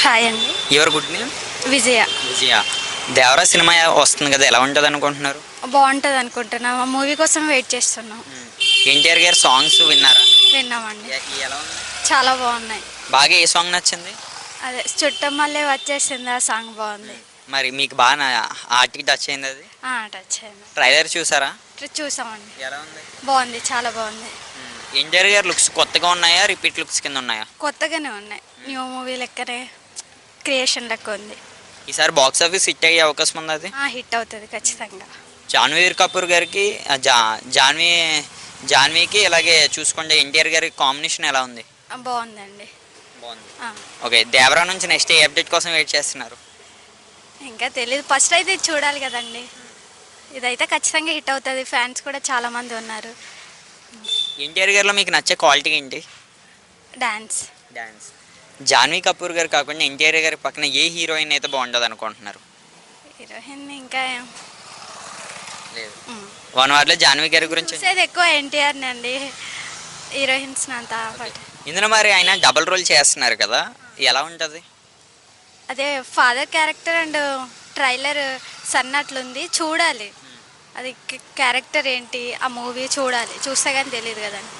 Hi అండి. Your good name? Vijaya. Vijaya. Devara cinema వస్తుంది కదా, ఎలా ఉంటుంది అనుకుంటున్నారు? బాగుంటుంది అనుకుంటున్నాం. ఆ మూవీ కోసం వెయిట్ చేస్తున్నాం. ఎన్టీఆర్ గారి సాంగ్స్ విన్నారా? విన్నామండి. ఎలా ఉంది? చాలా బాగున్నాయి. బాగా ఏ సాంగ్ నచ్చింది? అదే చుట్టం మళ్ళీ వచ్చేసింది, ఆ సాంగ్ బాగుంది. మరి మీకు బాగా ఆర్టికి టచ్ అయింది అది? టచ్ అయింది. ట్రైలర్ చూసారా? చూసామండి. ఎలా ఉంది? బాగుంది, చాలా బాగుంది. ఎన్టీఆర్ గారి లుక్స్ కొత్తగా ఉన్నాయా, రిపీట్ లుక్స్ కింద ఉన్నాయా? కొత్తగానే ఉన్నాయి. న్యూ మూవీ లెక్కనే, క్రియేషన్ లెక్క ఉంది. ఈసారి బాక్స్ ఆఫీస్ హిట్ అయ్యే అవకాశం ఉంది అది? హిట్ అవుతుంది ఖచ్చితంగా. జాన్వీర్ కపూర్ గారికి జాన్వీకి ఇలాగే చూసుకుంటే ఎన్టీఆర్ గారి కాంబినేషన్ ఎలా ఉంది? బాగుందండి. బాగుంది. ఓకే, దేవరా నుంచి నెక్స్ట్ ఏ అప్డేట్ కోసం వెయిట్ చేస్తున్నారు? ఇంకా తెలియదు, ఫస్ట్ అయితే ఇది చూడాలి కదండి. ఇదైతే ఖచ్చితంగా హిట్ అవుతుంది. ఫ్యాన్స్ కూడా చాలామంది ఉన్నారు. ఎన్టీఆర్ గారిలో మీకు నచ్చే క్వాలిటీ ఏంటి? డాన్స్. జాన్వీ కపూర్ గారు కాకుండా ఎన్టీఆర్ గారి పక్కన ఏ హీరోయిన్ అయితే బాగుంటుంది అనుకుంటున్నారు? హీరోయిన్ ఇంకా లేదు. వన్ వార్లో జాన్వీ గారి గురించి చూసేది ఎక్కువ ఎన్టీఆర్ అండి, హీరోయిన్స్ అంతా. ఇందులో మరి ఆయన డబుల్ రోల్ చేస్తున్నారు కదా, ఎలా ఉంటుంది? అదే ఫాదర్ క్యారెక్టర్ అండ్ ట్రైలర్ సన్నట్లుంది, చూడాలి. అది క్యారెక్టర్ ఏంటి, ఆ మూవీ చూడాలి, చూస్తే కానీ తెలియదు కదండి.